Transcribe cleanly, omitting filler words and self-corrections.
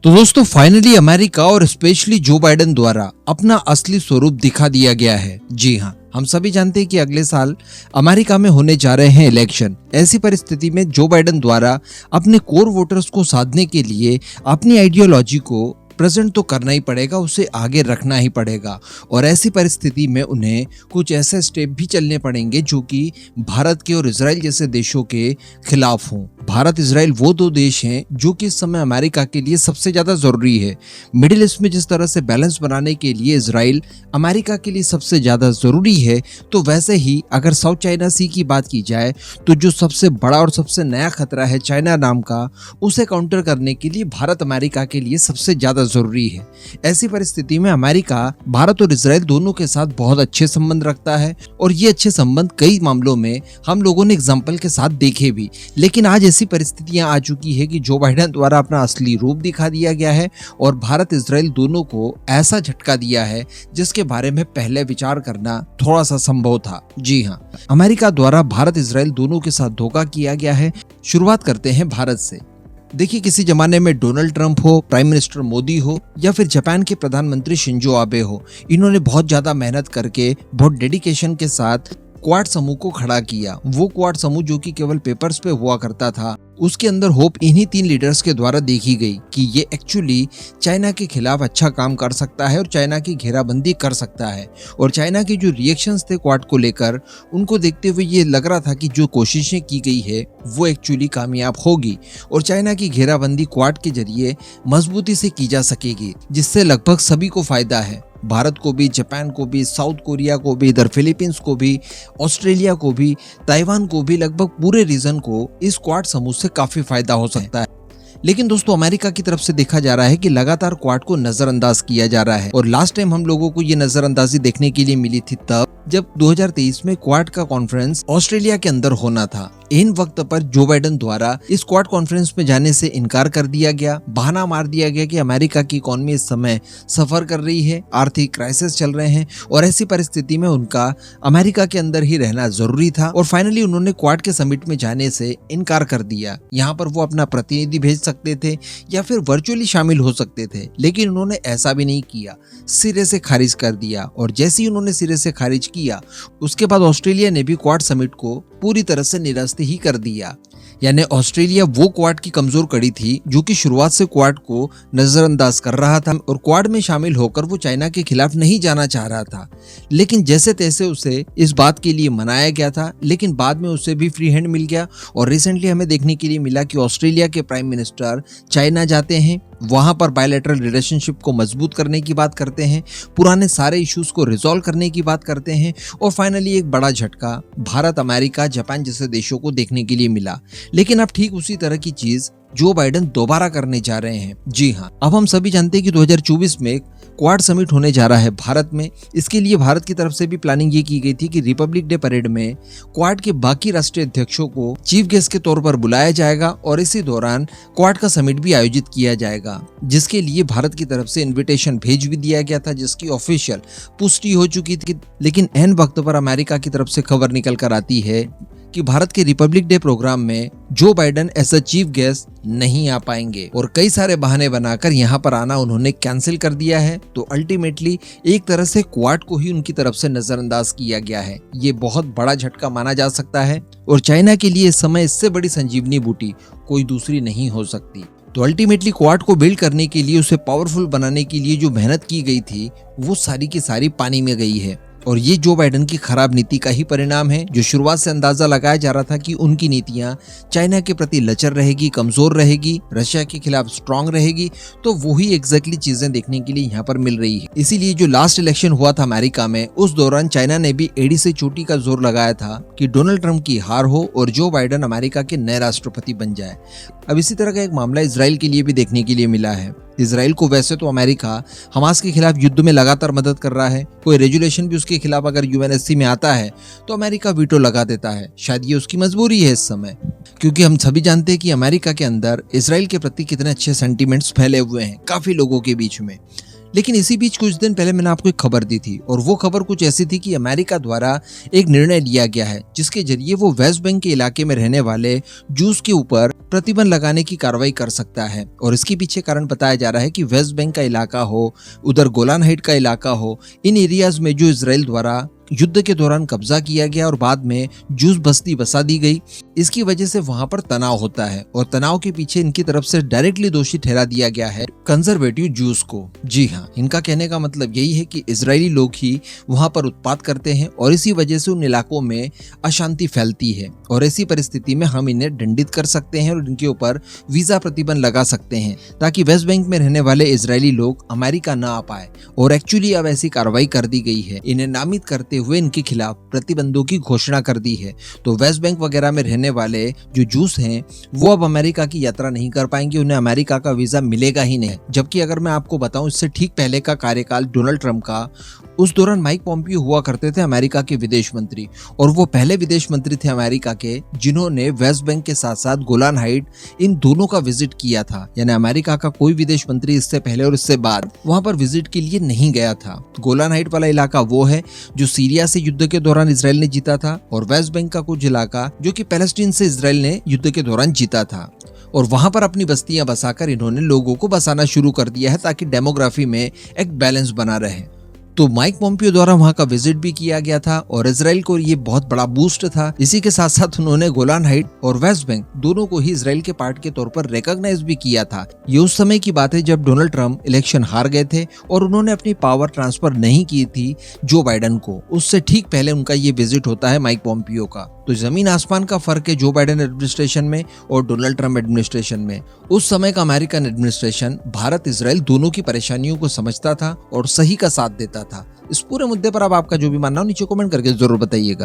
तो दोस्तों finally America और स्पेशली जो बाइडेन द्वारा अपना असली स्वरूप दिखा दिया गया है। जी हाँ, हम सभी जानते हैं कि अगले साल अमेरिका में होने जा रहे हैं इलेक्शन। ऐसी परिस्थिति में जो बाइडेन द्वारा अपने कोर वोटर्स को साधने के लिए अपनी आइडियोलॉजी को प्रेजेंट तो करना ही पड़ेगा, उसे आगे रखना ही पड़ेगा। और ऐसी परिस्थिति में उन्हें कुछ ऐसे स्टेप भी चलने पड़ेंगे जो कि भारत के और इजराइल जैसे देशों के खिलाफ हों। भारत इजराइल वो दो देश हैं जो कि इस समय अमेरिका के लिए सबसे ज्यादा जरूरी है। मिडिल ईस्ट में जिस तरह से बैलेंस बनाने के लिए इजराइल अमेरिका के लिए सबसे ज्यादा जरूरी है, तो वैसे ही अगर साउथ चाइना सी की बात की जाए तो जो सबसे बड़ा और सबसे नया खतरा है चाइना नाम का, उसे काउंटर करने के लिए भारत अमेरिका के लिए सबसे ज्यादा जरूरी है। ऐसी परिस्थिति में अमेरिका भारत और इजराइल दोनों के साथ बहुत अच्छे संबंध रखता है और ये अच्छे संबंध कई मामलों में हम लोगों ने एग्जाम्पल के साथ देखे भी। लेकिन आज ऐसी परिस्थितियां आ चुकी है कि जो बाइडेन द्वारा अपना असली रूप दिखा दिया गया है और भारत इजराइल दोनों को ऐसा झटका दिया है जिसके बारे में पहले विचार करना थोड़ा सा संभव था। जी हाँ, अमेरिका द्वारा भारत इजराइल दोनों के साथ धोखा किया गया है। शुरुआत करते हैं भारत से। देखिए, किसी जमाने में डोनाल्ड ट्रंप हो, प्राइम मिनिस्टर मोदी हो या फिर जापान के प्रधानमंत्री शिंजो आबे हो, इन्होंने बहुत ज्यादा मेहनत करके बहुत डेडिकेशन के साथ क्वाड समूह को खड़ा किया। वो क्वाड समूह जो कि केवल पेपर्स पे हुआ करता था, उसके अंदर होप इन्हीं 3 लीडर्स के द्वारा देखी गई कि ये एक्चुअली चाइना के खिलाफ अच्छा काम कर सकता है और चाइना की घेराबंदी कर सकता है। और चाइना के जो रिएक्शंस थे क्वाड को लेकर, उनको देखते हुए ये लग रहा था कि जो कोशिशें की गई है वो एक्चुअली कामयाब होगी और चाइना की घेराबंदी क्वाड के जरिए मजबूती से की जा सकेगी, जिससे लगभग सभी को फायदा है। भारत को भी, जापान को भी, साउथ कोरिया को भी, इधर फिलीपींस को भी, ऑस्ट्रेलिया को भी, ताइवान को भी, लगभग पूरे रीजन को इस क्वाड समूह से काफी फायदा हो सकता है। लेकिन दोस्तों अमेरिका की तरफ से देखा जा रहा है कि लगातार क्वाड को नजरअंदाज किया जा रहा है और लास्ट टाइम हम लोगों को ये नजरअंदाजी देखने के लिए मिली थी तब जब 2023 में क्वाड का कॉन्फ्रेंस ऑस्ट्रेलिया के अंदर होना था। इन वक्त पर जो बाइडेन द्वारा इस क्वाड कॉन्फ्रेंस में जाने से इनकार कर दिया गया। बहाना मार दिया गया कि अमेरिका की इकोनॉमी इस समय सफर कर रही है, आर्थिक क्राइसिस चल रहे हैं और ऐसी परिस्थिति में उनका अमेरिका के अंदर ही रहना जरूरी था। और फाइनली उन्होंने क्वाड के समिट में जाने से इनकार कर दिया। यहाँ पर वो अपना प्रतिनिधि भेज सकते थे या फिर वर्चुअली शामिल हो सकते थे, लेकिन उन्होंने ऐसा भी नहीं किया, सिरे से खारिज कर दिया। और जैसे ही उन्होंने सिरे से खारिज किया, उसके बाद ऑस्ट्रेलिया ने भी क्वाड समिट को पूरी तरह से निरस्त ही कर दिया। यानी ऑस्ट्रेलिया वो क्वाड की कमजोर कड़ी थी जो कि शुरुआत से क्वाड को नजरअंदाज कर रहा था और क्वाड में शामिल होकर वो चाइना के खिलाफ नहीं जाना चाह रहा था। लेकिन जैसे तैसे उसे इस बात के लिए मनाया गया था, लेकिन बाद में उसे भी फ्री हैंड मिल गया। और रिसेंटली हमें देखने के लिए मिला कि ऑस्ट्रेलिया के प्राइम मिनिस्टर चाइना जाते हैं, वहां पर बायलैटरल रिलेशनशिप को मजबूत करने की बात करते हैं, पुराने सारे इश्यूज को रिजॉल्व करने की बात करते हैं और फाइनली एक बड़ा झटका भारत, अमेरिका, जापान जैसे देशों को देखने के लिए मिला। लेकिन अब ठीक उसी तरह की चीज जो बाइडेन दोबारा करने जा रहे हैं। जी हाँ, अब हम सभी जानते हैं कि 2024 में क्वाड समिट होने जा रहा है भारत में। इसके लिए भारत की तरफ से भी प्लानिंग ये की गई थी कि रिपब्लिक डे परेड में क्वाड के बाकी राष्ट्रीय अध्यक्षों को चीफ गेस्ट के तौर पर बुलाया जाएगा और इसी दौरान क्वाड का समिट भी आयोजित किया जाएगा, जिसके लिए भारत की तरफ से इन्विटेशन भेज भी दिया गया था, जिसकी ऑफिशियल पुष्टि हो चुकी थी। लेकिन एन वक्त पर अमेरिका की तरफ से खबर निकल कर आती है कि भारत के रिपब्लिक डे प्रोग्राम में जो Biden as a chief guest नहीं आ पाएंगे और कई सारे बहाने बनाकर यहाँ पर आना उन्होंने कैंसिल कर दिया है। तो अल्टीमेटली एक तरह से क्वाड को ही उनकी तरफ से नजरअंदाज किया गया है। ये बहुत बड़ा झटका माना जा सकता है और चाइना के लिए इस समय इससे बड़ी संजीवनी बूटी कोई दूसरी नहीं हो सकती। तो अल्टीमेटली क्वाड को बिल्ड करने के लिए, उसे पावरफुल बनाने के लिए जो मेहनत की गई थी वो सारी की सारी पानी में गई है। और ये जो बाइडेन की खराब नीति का ही परिणाम है। जो शुरुआत से अंदाजा लगाया जा रहा था कि उनकी नीतियां चाइना के प्रति लचर रहेगी, कमजोर रहेगी, रशिया के खिलाफ स्ट्रांग रहेगी, तो वही एग्जैक्टली चीजें देखने के लिए यहाँ पर मिल रही है। इसीलिए जो लास्ट इलेक्शन हुआ था अमेरिका में, उस दौरान चाइना ने भी एड़ी से चोटी का जोर लगाया था कि डोनाल्ड ट्रंप की हार हो और जो बाइडेन अमेरिका के नए राष्ट्रपति बन जाए। अब इसी तरह का एक मामला इजराइल के लिए भी देखने के लिए मिला है। इजराइल को वैसे तो अमेरिका हमास के खिलाफ युद्ध में लगातार मदद कर रहा है। कोई रेजुलेशन भी उसके खिलाफ अगर यूएनएससी में आता है तो अमेरिका वीटो लगा देता है। शायद ये उसकी मजबूरी है इस समय, क्योंकि हम सभी जानते हैं कि अमेरिका के अंदर इजराइल के प्रति कितने अच्छे सेंटीमेंट्स फैले हुए हैं काफी लोगों के बीच में। लेकिन इसी बीच कुछ दिन पहले मैंने आपको एक खबर दी थी और वो खबर कुछ ऐसी थी कि अमेरिका द्वारा एक निर्णय लिया गया है जिसके जरिए वो वेस्ट बैंक के इलाके में रहने वाले जूस के ऊपर प्रतिबंध लगाने की कार्रवाई कर सकता है। और इसके पीछे कारण बताया जा रहा है कि वेस्ट बैंक का इलाका हो, उधर गोलान हाइट का इलाका हो, इन एरियाज में जो इजराइल द्वारा युद्ध के दौरान कब्जा किया गया और बाद में जूस बस्ती बसा दी गई, इसकी वजह से वहां पर तनाव होता है और तनाव के पीछे इनकी तरफ से डायरेक्टली दोषी ठहरा दिया गया है कंजर्वेटिव जूस को। जी हाँ, इनका कहने का मतलब यही है कि इजरायली लोग ही वहां पर उत्पात करते हैं और इसी वजह से उन इलाकों में अशांति फैलती है और ऐसी परिस्थिति में हम इन्हें दंडित कर सकते हैं और इनके ऊपर वीजा प्रतिबंध लगा सकते हैं ताकि वेस्ट बैंक में रहने वाले इजरायली लोग अमेरिका ना आ पाए। और एक्चुअली अब ऐसी कार्रवाई कर दी गई है, इन्हें नामित करते हुए इनके खिलाफ प्रतिबंधों की घोषणा कर दी है। तो वेस्ट बैंक वगैरह में रहने वाले जो जूस हैं वो अब अमेरिका की यात्रा नहीं कर पाएंगे, उन्हें अमेरिका का वीजा मिलेगा ही नहीं। जबकि अगर मैं आपको बताऊं, इससे ठीक पहले का कार्यकाल डोनाल्ड ट्रंप का, उस दौरान माइक पॉम्पियो हुआ करते थे अमेरिका के विदेश मंत्री और वो पहले विदेश मंत्री थे अमेरिका के जिन्होंने वेस्ट बैंक के साथ साथ गोलान हाइट इन दोनों का विजिट किया था। यानी अमेरिका का कोई विदेश मंत्री इससे पहले और इससे बाद वहां पर विजिट के लिए नहीं गया था। गोलान हाइट वाला इलाका वो है जो सीरिया से युद्ध के दौरान इजराइल ने जीता था और वेस्ट बैंक का कुछ इलाका जो कि पैलेस्टीन से इजराइल ने युद्ध के दौरान जीता था और वहां पर अपनी बस्तियां बसाकर इन्होंने लोगों को बसाना शुरू कर दिया है ताकि डेमोग्राफी में एक बैलेंस बना रहे। तो माइक पॉम्पियो द्वारा वहां का विजिट भी किया गया था और इजराइल को ये बहुत बड़ा बूस्ट था। इसी के साथ साथ उन्होंने गोलान हाइट और वेस्ट बैंक दोनों को ही इजराइल के पार्ट के तौर पर रिकॉग्नाइज भी किया था। ये उस समय की बात है जब डोनाल्ड ट्रंप इलेक्शन हार गए थे और उन्होंने अपनी पावर ट्रांसफर नहीं की थी जो बाइडेन को। उससे ठीक पहले उनका ये विजिट होता है माइक पॉम्पियो का। तो जमीन आसमान का फर्क है जो बाइडेन एडमिनिस्ट्रेशन में और डोनाल्ड ट्रंप एडमिनिस्ट्रेशन में। उस समय का अमेरिकन एडमिनिस्ट्रेशन भारत इजराइल दोनों की परेशानियों को समझता था और सही का साथ देता था। इस पूरे मुद्दे पर अब आपका जो भी मानना हो नीचे कमेंट करके जरूर बताइएगा।